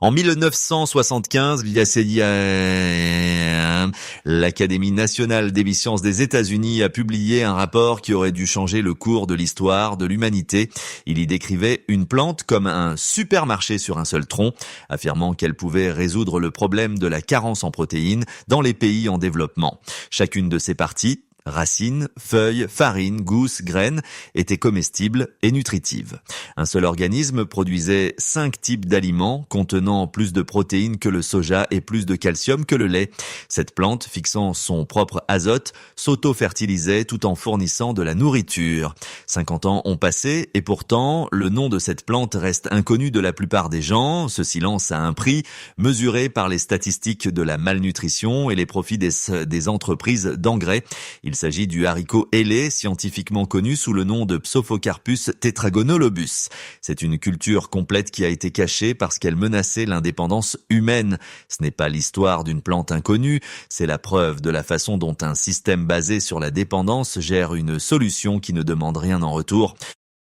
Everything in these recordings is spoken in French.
En 1975, l'Académie nationale des sciences des États-Unis a publié un rapport qui aurait dû changer le cours de l'histoire de l'humanité. Il y décrivait une plante comme un supermarché sur un seul tronc, affirmant qu'elle pouvait résoudre le problème de la carence en protéines dans les pays en développement. Chacune de ses parties, racines, feuilles, farine, gousses, graines, étaient comestibles et nutritives. Un seul organisme produisait 5 types d'aliments contenant plus de protéines que le soja et plus de calcium que le lait. Cette plante, fixant son propre azote, s'auto-fertilisait tout en fournissant de la nourriture. 50 ans ont passé et pourtant, le nom de cette plante reste inconnu de la plupart des gens. Ce silence a un prix, mesuré par les statistiques de la malnutrition et les profits des entreprises d'engrais. Il s'agit du haricot ailé, scientifiquement connu sous le nom de Psophocarpus tetragonolobus. C'est une culture complète qui a été cachée parce qu'elle menaçait l'indépendance humaine. Ce n'est pas l'histoire d'une plante inconnue, c'est la preuve de la façon dont un système basé sur la dépendance gère une solution qui ne demande rien en retour.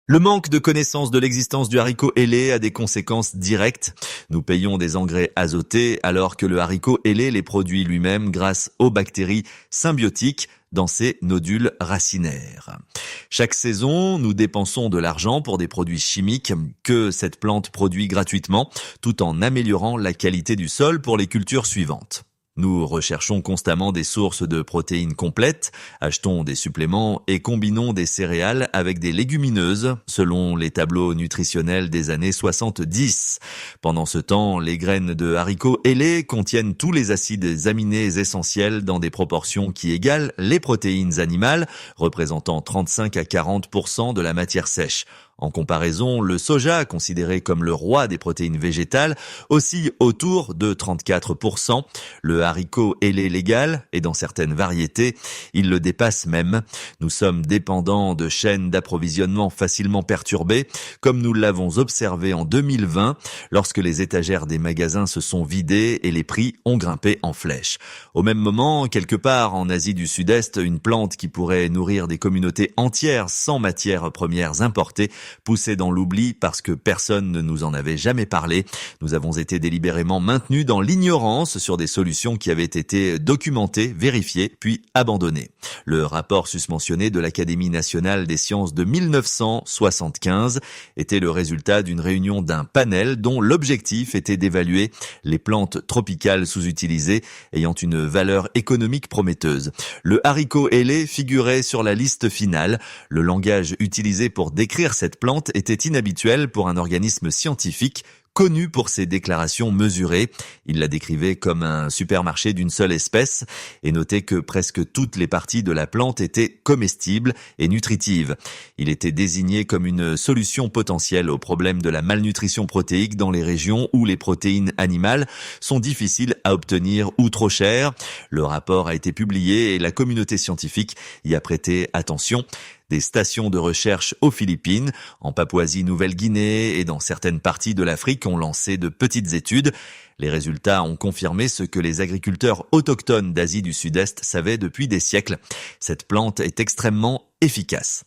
Le manque de connaissance de l'existence du haricot ailé a des conséquences directes. Nous payons des engrais azotés alors que le haricot ailé les produit lui-même grâce aux bactéries symbiotiques dans ses nodules racinaires. Chaque saison, nous dépensons de l'argent pour des produits chimiques que cette plante produit gratuitement, tout en améliorant la qualité du sol pour les cultures suivantes. Nous recherchons constamment des sources de protéines complètes, achetons des suppléments et combinons des céréales avec des légumineuses, selon les tableaux nutritionnels des années 70. Pendant ce temps, les graines de haricots ailés contiennent tous les acides aminés essentiels dans des proportions qui égalent les protéines animales, représentant 35 à 40% de la matière sèche. En comparaison, le soja, considéré comme le roi des protéines végétales, oscille autour de 34%. Le haricot ailé légal, et dans certaines variétés, il le dépasse même. Nous sommes dépendants de chaînes d'approvisionnement facilement perturbées, comme nous l'avons observé en 2020, lorsque les étagères des magasins se sont vidées et les prix ont grimpé en flèche. Au même moment, quelque part en Asie du Sud-Est, une plante qui pourrait nourrir des communautés entières sans matières premières importées poussés dans l'oubli parce que personne ne nous en avait jamais parlé. Nous avons été délibérément maintenus dans l'ignorance sur des solutions qui avaient été documentées, vérifiées, puis abandonnées. Le rapport susmentionné de l'Académie nationale des sciences de 1975 était le résultat d'une réunion d'un panel dont l'objectif était d'évaluer les plantes tropicales sous-utilisées ayant une valeur économique prometteuse. Le haricot ailé figurait sur la liste finale. Le langage utilisé pour décrire cette plante était inhabituel pour un organisme scientifique connu pour ses déclarations mesurées. Il la décrivait comme un supermarché d'une seule espèce et notait que presque toutes les parties de la plante étaient comestibles et nutritives. Il était désigné comme une solution potentielle au problème de la malnutrition protéique dans les régions où les protéines animales sont difficiles à obtenir ou trop chères. Le rapport a été publié et la communauté scientifique y a prêté attention. Des stations de recherche aux Philippines, en Papouasie-Nouvelle-Guinée et dans certaines parties de l'Afrique ont lancé de petites études. Les résultats ont confirmé ce que les agriculteurs autochtones d'Asie du Sud-Est savaient depuis des siècles. Cette plante est extrêmement efficace.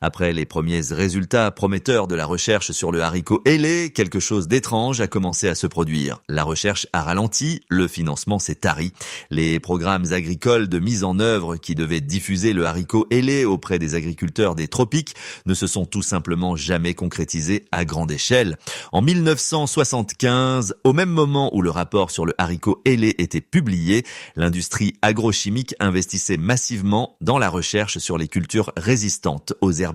Après les premiers résultats prometteurs de la recherche sur le haricot ailé, quelque chose d'étrange a commencé à se produire. La recherche a ralenti, le financement s'est tari. Les programmes agricoles de mise en œuvre qui devaient diffuser le haricot ailé auprès des agriculteurs des tropiques ne se sont tout simplement jamais concrétisés à grande échelle. En 1975, au même moment où le rapport sur le haricot ailé était publié, l'industrie agrochimique investissait massivement dans la recherche sur les cultures résistantes aux herbicides.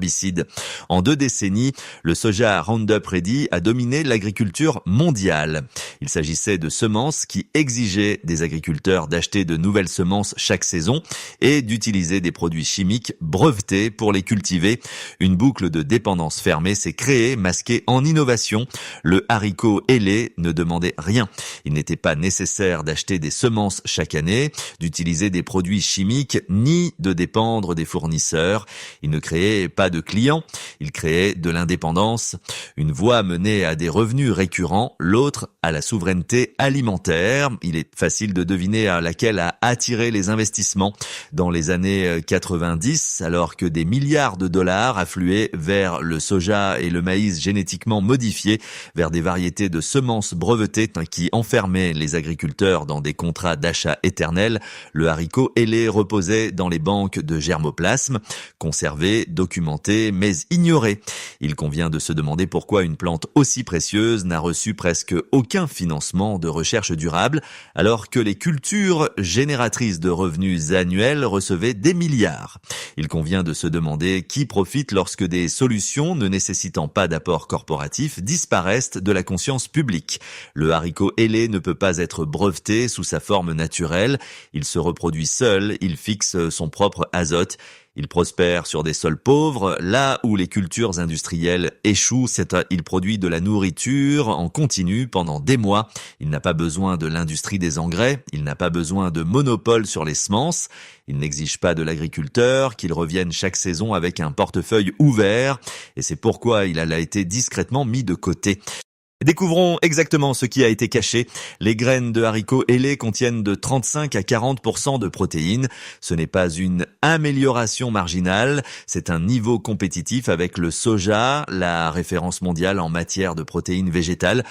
En 2 décennies, le soja Roundup Ready a dominé l'agriculture mondiale. Il s'agissait de semences qui exigeaient des agriculteurs d'acheter de nouvelles semences chaque saison et d'utiliser des produits chimiques brevetés pour les cultiver. Une boucle de dépendance fermée s'est créée, masquée en innovation. Le haricot ailé ne demandait rien. Il n'était pas nécessaire d'acheter des semences chaque année, d'utiliser des produits chimiques, ni de dépendre des fournisseurs. Il ne créait pas pas de clients, il créait de l'indépendance. Une voie menait à des revenus récurrents, l'autre à la souveraineté alimentaire. Il est facile de deviner à laquelle a attiré les investissements dans les années 90, alors que des milliards de dollars affluaient vers le soja et le maïs génétiquement modifiés, vers des variétés de semences brevetées qui enfermaient les agriculteurs dans des contrats d'achat éternels. Le haricot ailé reposait dans les banques de germoplasme, conservé, documenté, mais ignoré. Il convient de se demander pourquoi une plante aussi précieuse n'a reçu presque aucun financement de recherche durable, alors que les cultures génératrices de revenus annuels recevaient des milliards. Il convient de se demander qui profite lorsque des solutions ne nécessitant pas d'apport corporatif disparaissent de la conscience publique. Le haricot ailé ne peut pas être breveté sous sa forme naturelle. Il se reproduit seul, il fixe son propre azote. Il prospère sur des sols pauvres, là où les cultures industrielles échouent. Il produit de la nourriture en continu pendant des mois. Il n'a pas besoin de l'industrie des engrais, il n'a pas besoin de monopole sur les semences. Il n'exige pas de l'agriculteur qu'il revienne chaque saison avec un portefeuille ouvert, et c'est pourquoi il a été discrètement mis de côté. Découvrons exactement ce qui a été caché. Les graines de haricots ailés contiennent de 35 à 40% de protéines. Ce n'est pas une amélioration marginale, c'est un niveau compétitif avec le soja, la référence mondiale en matière de protéines végétales.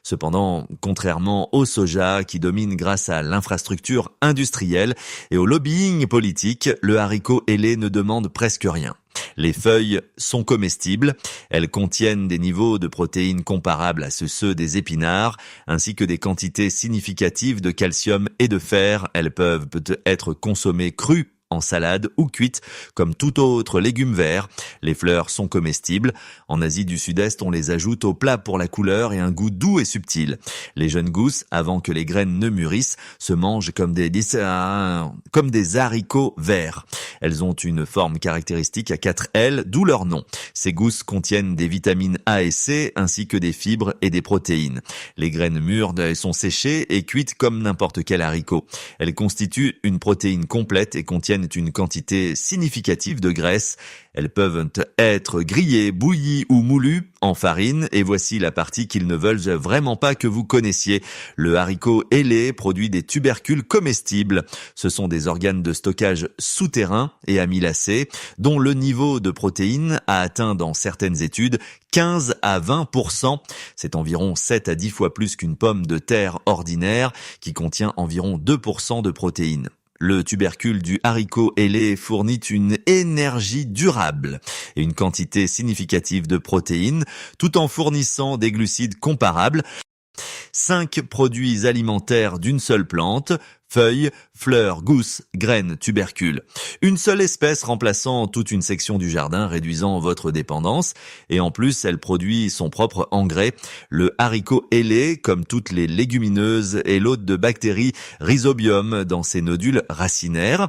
Cependant, contrairement au soja qui domine grâce à l'infrastructure industrielle et au lobbying politique, le haricot ailé ne demande presque rien. Les feuilles sont comestibles, elles contiennent des niveaux de protéines comparables à ceux des épinards, ainsi que des quantités significatives de calcium et de fer. Elles peuvent être consommées crues, en salade ou cuite, comme tout autre légume vert. Les fleurs sont comestibles. En Asie du Sud-Est, on les ajoute au plat pour la couleur et un goût doux et subtil. Les jeunes gousses, avant que les graines ne mûrissent, se mangent comme des haricots verts. Elles ont une forme caractéristique à 4 ailes, d'où leur nom. Ces gousses contiennent des vitamines A et C, ainsi que des fibres et des protéines. Les graines mûres sont séchées et cuites comme n'importe quel haricot. Elles constituent une protéine complète et contiennent une quantité significative de graisse. Elles peuvent être grillées, bouillies ou moulues en farine, et voici la partie qu'ils ne veulent vraiment pas que vous connaissiez. Le haricot ailé produit des tubercules comestibles. Ce sont des organes de stockage souterrains et amylacés, dont le niveau de protéines a atteint dans certaines études 15 à 20%. C'est environ 7 à 10 fois plus qu'une pomme de terre ordinaire qui contient environ 2% de protéines. Le tubercule du haricot ailé fournit une énergie durable et une quantité significative de protéines, tout en fournissant des glucides comparables. 5 produits alimentaires d'une seule plante, feuilles, fleurs, gousses, graines, tubercules. Une seule espèce remplaçant toute une section du jardin, réduisant votre dépendance. Et en plus, elle produit son propre engrais. Le haricot ailé, comme toutes les légumineuses, est l'hôte de bactéries rhizobium dans ses nodules racinaires.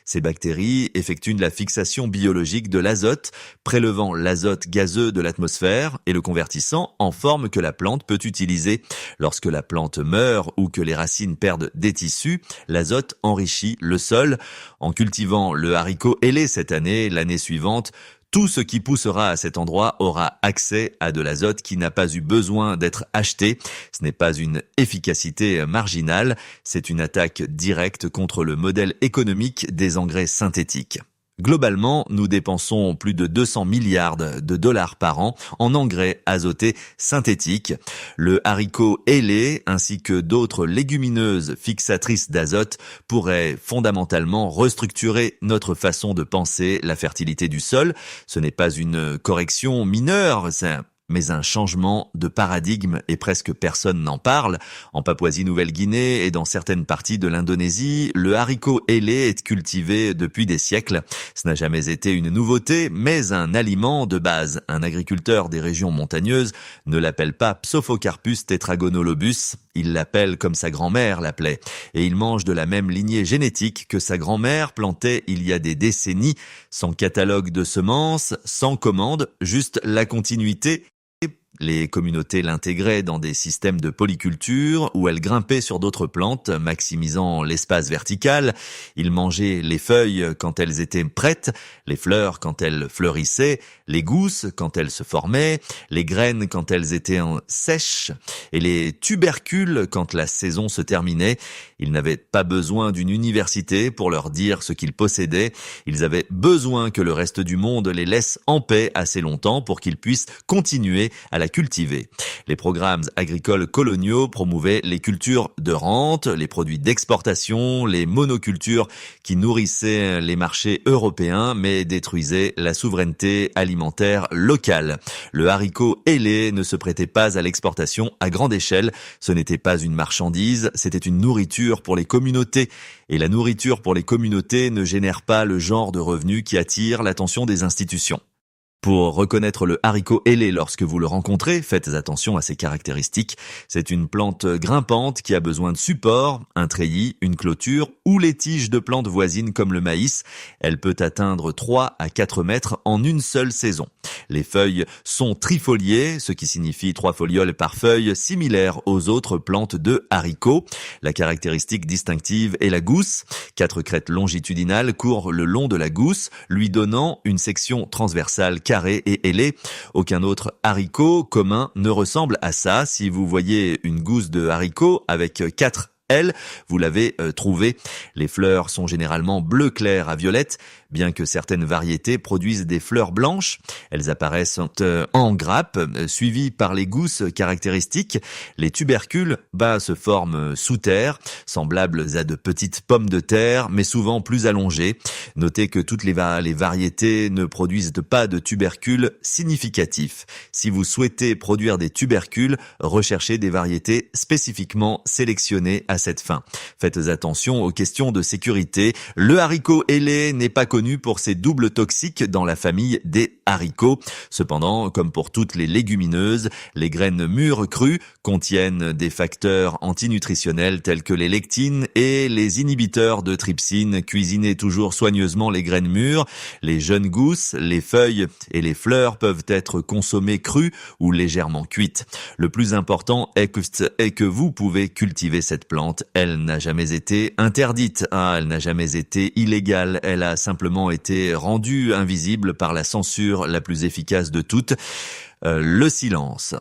Ces bactéries effectuent la fixation biologique de l'azote, prélevant l'azote gazeux de l'atmosphère et le convertissant en forme que la plante peut utiliser. Lorsque la plante meurt ou que les racines perdent des tissus, l'azote enrichit le sol. En cultivant le haricot ailé cette année, l'année suivante, tout ce qui poussera à cet endroit aura accès à de l'azote qui n'a pas eu besoin d'être acheté. Ce n'est pas une efficacité marginale, c'est une attaque directe contre le modèle économique des engrais synthétiques. Globalement, nous dépensons plus de 200 milliards de dollars par an en engrais azotés synthétiques. Le haricot ailé ainsi que d'autres légumineuses fixatrices d'azote pourraient fondamentalement restructurer notre façon de penser la fertilité du sol. Ce n'est pas une correction mineure, mais un changement de paradigme et presque personne n'en parle. En Papouasie-Nouvelle-Guinée et dans certaines parties de l'Indonésie, le haricot ailé est cultivé depuis des siècles. Ce n'a jamais été une nouveauté, mais un aliment de base. Un agriculteur des régions montagneuses ne l'appelle pas Psophocarpus tetragonolobus, il l'appelle comme sa grand-mère l'appelait. Et il mange de la même lignée génétique que sa grand-mère plantait il y a des décennies, sans catalogue de semences, sans commande, juste la continuité Les communautés l'intégraient dans des systèmes de polyculture où elles grimpaient sur d'autres plantes, maximisant l'espace vertical. Ils mangeaient les feuilles quand elles étaient prêtes, les fleurs quand elles fleurissaient, les gousses quand elles se formaient, les graines quand elles étaient sèches et les tubercules quand la saison se terminait. Ils n'avaient pas besoin d'une université pour leur dire ce qu'ils possédaient. Ils avaient besoin que le reste du monde les laisse en paix assez longtemps pour qu'ils puissent continuer à la cultiver. Les programmes agricoles coloniaux promouvaient les cultures de rente, les produits d'exportation, les monocultures qui nourrissaient les marchés européens mais détruisaient la souveraineté alimentaire locale. Le haricot ailé ne se prêtait pas à l'exportation à grande échelle. Ce n'était pas une marchandise, c'était une nourriture pour les communautés. Et la nourriture pour les communautés ne génère pas le genre de revenus qui attire l'attention des institutions. Pour reconnaître le haricot ailé lorsque vous le rencontrez, faites attention à ses caractéristiques. C'est une plante grimpante qui a besoin de support, un treillis, une clôture ou les tiges de plantes voisines comme le maïs. Elle peut atteindre 3 à 4 mètres en une seule saison. Les feuilles sont trifoliées, ce qui signifie 3 folioles par feuille, similaires aux autres plantes de haricots. La caractéristique distinctive est la gousse. 4 crêtes longitudinales courent le long de la gousse, lui donnant une section transversale carré et ailé. Aucun autre haricot commun ne ressemble à ça. Si vous voyez une gousse de haricot avec 4 ailes, vous l'avez trouvé. Les fleurs sont généralement bleu clair à violette, bien que certaines variétés produisent des fleurs blanches. Elles apparaissent en grappe, suivies par les gousses caractéristiques. Les tubercules se forment sous terre, semblables à de petites pommes de terre, mais souvent plus allongées. Notez que toutes les variétés ne produisent pas de tubercules significatifs. Si vous souhaitez produire des tubercules, recherchez des variétés spécifiquement sélectionnées à cette fin. Faites attention aux questions de sécurité. Le haricot ailé n'est pas connu pour ses doubles toxiques dans la famille des haricots. Cependant, comme pour toutes les légumineuses, les graines mûres crues contiennent des facteurs antinutritionnels tels que les lectines et les inhibiteurs de trypsine. Cuisinez toujours soigneusement les graines mûres. Les jeunes gousses, les feuilles et les fleurs peuvent être consommées crues ou légèrement cuites. Le plus important est que vous pouvez cultiver cette plante. Elle n'a jamais été interdite. Elle n'a jamais été illégale. Elle a simplement été rendue invisible par la censure la plus efficace de toutes, le silence.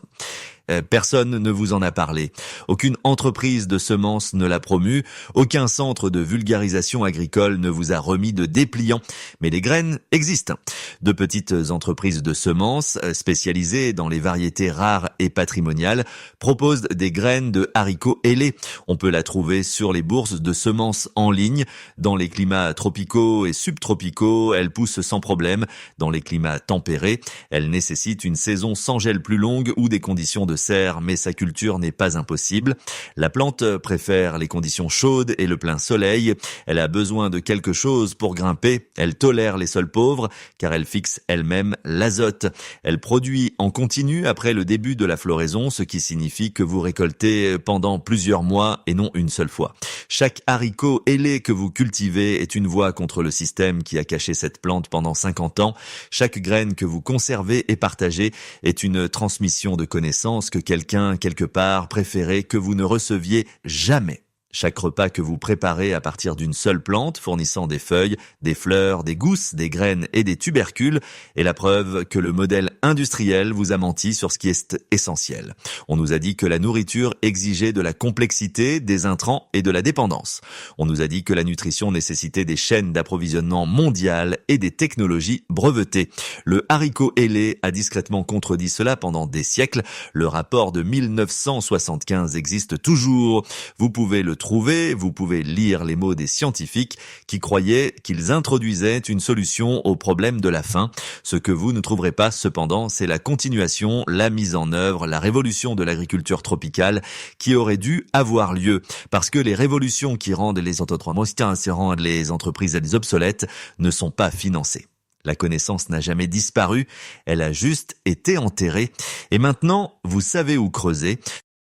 Personne ne vous en a parlé. Aucune entreprise de semences ne l'a promu. Aucun centre de vulgarisation agricole ne vous a remis de dépliant. Mais les graines existent. De petites entreprises de semences spécialisées dans les variétés rares et patrimoniales proposent des graines de haricots ailés. On peut la trouver sur les bourses de semences en ligne. Dans les climats tropicaux et subtropicaux, elle pousse sans problème. Dans les climats tempérés, elle nécessite une saison sans gel plus longue ou des conditions de serre, mais sa culture n'est pas impossible. La plante préfère les conditions chaudes et le plein soleil. Elle a besoin de quelque chose pour grimper. Elle tolère les sols pauvres, car elle fixe elle-même l'azote. Elle produit en continu après le début de la floraison, ce qui signifie que vous récoltez pendant plusieurs mois et non une seule fois. Chaque haricot ailé que vous cultivez est une voie contre le système qui a caché cette plante pendant 50 ans. Chaque graine que vous conservez et partagez est une transmission de connaissances que quelqu'un, quelque part, préférait que vous ne receviez jamais. Chaque repas que vous préparez à partir d'une seule plante, fournissant des feuilles, des fleurs, des gousses, des graines et des tubercules, est la preuve que le modèle industriel vous a menti sur ce qui est essentiel. On nous a dit que la nourriture exigeait de la complexité, des intrants et de la dépendance. On nous a dit que la nutrition nécessitait des chaînes d'approvisionnement mondiales et des technologies brevetées. Le haricot ailé a discrètement contredit cela pendant des siècles. Le rapport de 1975 existe toujours. Vous pouvez le trouver, vous pouvez lire les mots des scientifiques qui croyaient qu'ils introduisaient une solution au problème de la faim. Ce que vous ne trouverez pas cependant, c'est la continuation, la mise en œuvre, la révolution de l'agriculture tropicale qui aurait dû avoir lieu. Parce que les révolutions qui rendent les entreprises obsolètes ne sont pas financées. La connaissance n'a jamais disparu, elle a juste été enterrée. Et maintenant, vous savez où creuser.